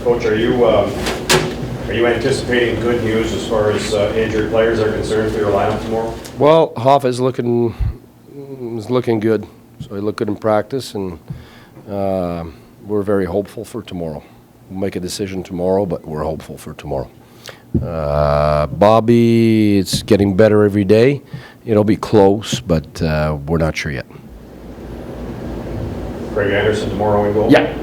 Coach, are you anticipating good news as far as injured players are concerned for your lineup tomorrow? Well, Hoff is looking good. So he looked good in practice, and we're very hopeful for tomorrow. We'll make a decision tomorrow, but we're hopeful for tomorrow. Bobby, it's getting better every day. It'll be close, but we're not sure yet. Craig Anderson tomorrow in goal? Yeah.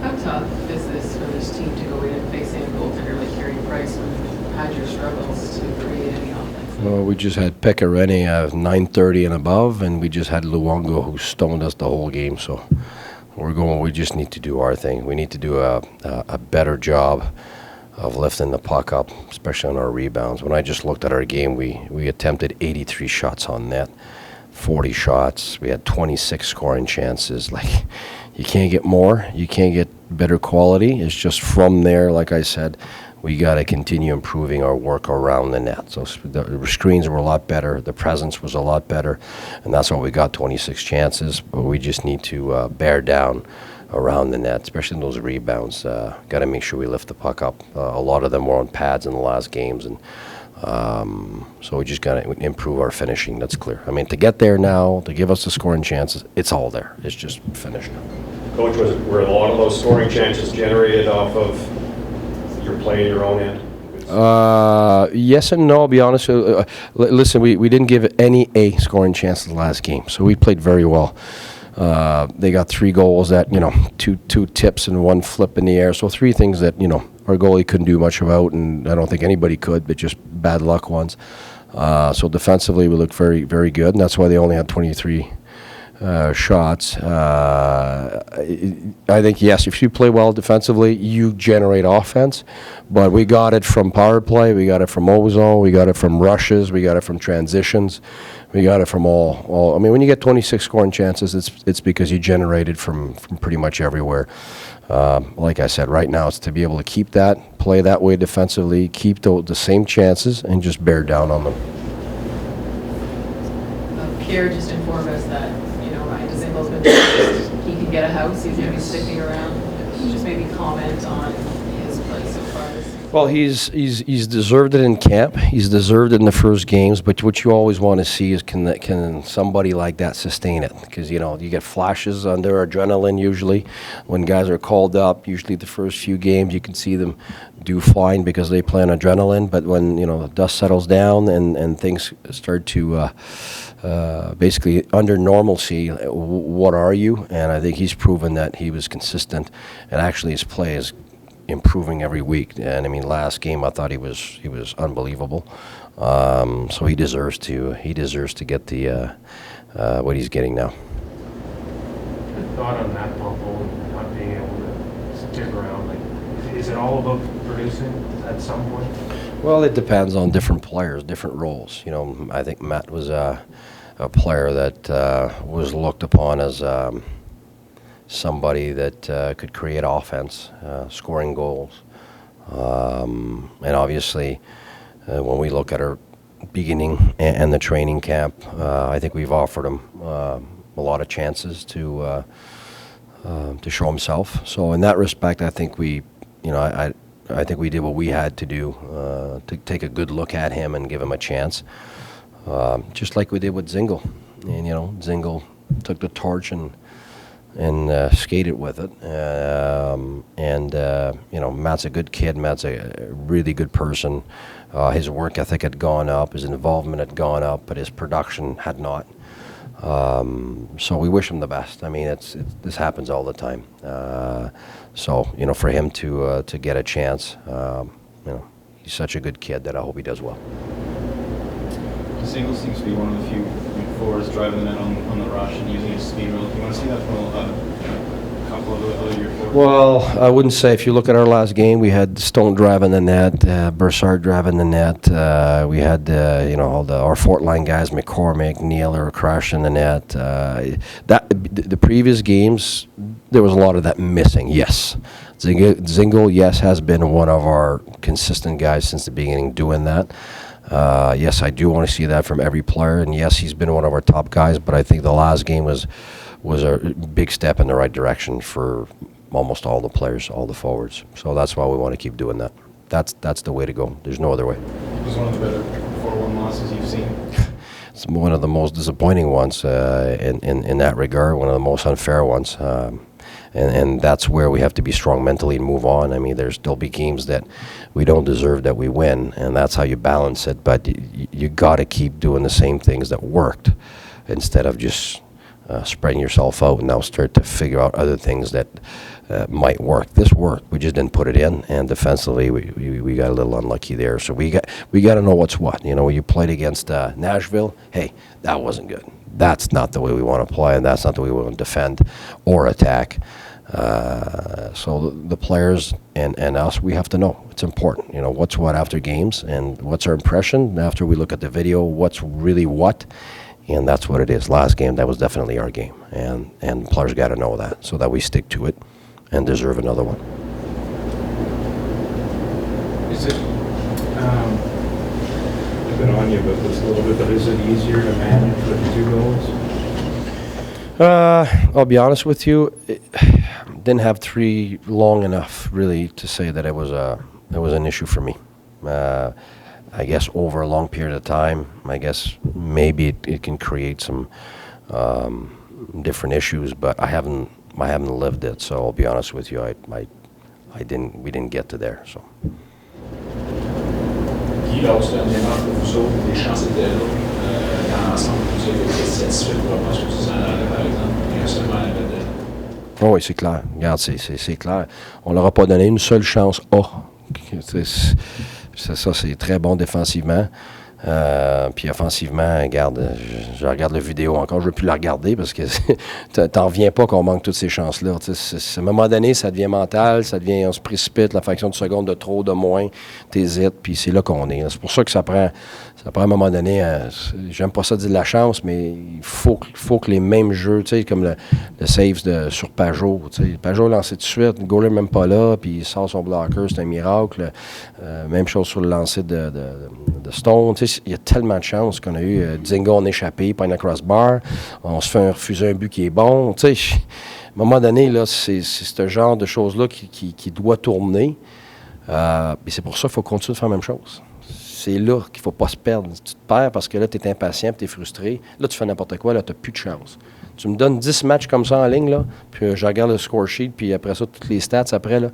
How tough is this for this team to go in and face a goaltender like Carey Price when you've had your struggles to create any offense? Well, we just had Pekka Rinne at 9:30 and above, and we just had Luongo who stoned us the whole game. So we just need to do our thing. We need to do a better job of lifting the puck up, especially on our rebounds. When I just looked at our game, we attempted 83 shots on net, 40 shots. We had 26 scoring chances. Like, you can't get more. You can't get better quality. It's just from there, like I said, we got to continue improving our work around the net. So the screens were a lot better. The presence was a lot better. And that's why we got 26 chances. But we just need to bear down around the net, especially in those rebounds. Got to make sure we lift the puck up. A lot of them were on pads in the last games. And so we just got to improve our finishing. That's clear. I mean, to get there now, to give us the scoring chances, it's all there. It's just finished now. Coach, were a lot of those scoring chances generated off of your play in your own end? Yes and no, I'll be honest. Listen, we didn't give any scoring chances last game, so we played very well. They got 3 goals that, two tips and 1 flip in the air. So 3 things that, our goalie couldn't do much about, and I don't think anybody could, but just bad luck ones. So defensively, we looked very, very good, and that's why they only had 23 shots. I think, yes, if you play well defensively, you generate offense. But we got it from power play, we got it from ozone, we got it from rushes, we got it from transitions, we got it from all. I mean, when you get 26 scoring chances, it's because you generated from pretty much everywhere. Like I said, right now it's to be able to keep that, play that way defensively, keep the same chances, and just bear down on them. Pierre just informed us that, Ryan DeZingel's been dismissed. He could get a house. He's going to be sticking around. Just maybe comment on his play so far this season. Well, he's deserved it in camp. He's deserved it in the first games. But what you always want to see is can somebody like that sustain it? Because you get flashes under adrenaline usually when guys are called up. Usually the first few games you can see them do fine because they play on adrenaline. But when the dust settles down and things start to basically under normalcy, what are you? And I think he's proven that he was consistent, and actually his play is improving every week. And I mean, last game I thought he was unbelievable. So he deserves to get the what he's getting now. Good thought on that bubble, not being able to stick around. Like, is it all about producing at some point? Well, it depends on different players, different roles. I think Matt was a player that was looked upon as somebody that could create offense, scoring goals. And obviously, when we look at our beginning and the training camp, I think we've offered him a lot of chances to show himself. So in that respect, I think I think we did what we had to do to take a good look at him and give him a chance, just like we did with Dzingel. And Dzingel took the torch and skated with it. Matt's a good kid. Matt's a really good person. His work ethic had gone up, his involvement had gone up, but his production had not. So we wish him the best. I mean, this happens all the time. So for him to get a chance, he's such a good kid that I hope he does well. Dzingel seems to be one of the few forwards driving the net on the rush and using his speed. Do you want to see that from a couple of your forwards? Well, I wouldn't say. If you look at our last game, we had Stone driving the net, Broussard driving the net. We had all our Fort line guys, McCormick, Neal, crashing the net. The previous games, there was a lot of that missing. Yes, Dzingel, yes, has been one of our consistent guys since the beginning doing that. Yes, I do want to see that from every player, and yes, he's been one of our top guys. But I think the last game was was a big step in the right direction for almost all the players, all the forwards. So that's why we want to keep doing that. That's the way to go. There's no other way. It was one of the better 4-1 losses you've seen. It's one of the most disappointing ones in that regard, one of the most unfair ones. And that's where we have to be strong mentally and move on. I mean, there'll be games that we don't deserve that we win, and that's how you balance it. But you got to keep doing the same things that worked instead of just spreading yourself out and now start to figure out other things that might work. This worked. We just didn't put it in, and defensively we got a little unlucky there. So we got to know what's what. You know, you played against Nashville. Hey, that wasn't good. That's not the way we want to play, and that's not the way we want to defend or attack. So the players and us, we have to know. It's important. You know, what's what after games, and what's our impression after we look at the video, what's really what, and that's what it is. Last game, that was definitely our game, and players got to know that so that we stick to it and deserve another one. Is it, I've been on you about this a little bit, but is it easier to manage with 2 goals? I'll be honest with you, didn't have 3 long enough really to say that it was an issue for me. I guess over a long period of time, I guess maybe it can create some different issues, but I haven't lived it. So I'll be honest with you, we didn't get to there. So. Guy, lorsque la mémoire de vous autres, les chances étaient là, dans l'ensemble, vous avez été satisfait pour le match que vous en avez, par exemple, il y a seulement la vedette. Oh oui, c'est clair. Regarde, c'est clair. On leur a pas donné une seule chance A. Ça, c'est très bon défensivement. Puis offensivement, regarde, je regarde la vidéo encore, je ne veux plus la regarder parce que t'en reviens pas qu'on manque toutes ces chances-là. À un moment donné, ça devient mental, on se précipite, la fraction de seconde de trop, de moins, t'hésites, puis c'est là qu'on est. C'est pour ça que ça prend à un moment donné, j'aime pas ça dire de la chance, mais il faut que les mêmes jeux, comme le save sur Pajot, Pajot lancé tout de suite, le goaler même pas là, puis il sort son blocker, c'est un miracle. Même chose sur le lancer de Stone. Il y a tellement de chances qu'on a eu. Dingo en échappé, pas une crossbar. On se fait refuser un but qui est bon. À un moment donné, là, c'est ce genre de choses-là qui doit tourner. Et c'est pour ça qu'il faut continuer de faire la même chose. C'est là qu'il ne faut pas se perdre. Tu te perds parce que là, tu es impatient, tu es frustré. Là, tu fais n'importe quoi, là, tu n'as plus de chance. Tu me donnes 10 matchs comme ça en ligne, là, puis je regarde le score sheet, puis après ça, toutes les stats après, là,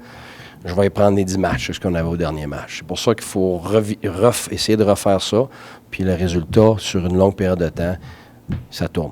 je vais y prendre les 10 matchs, c'est ce qu'on avait au dernier match. C'est pour ça qu'il faut essayer de refaire ça, puis le résultat, sur une longue période de temps, ça tourne.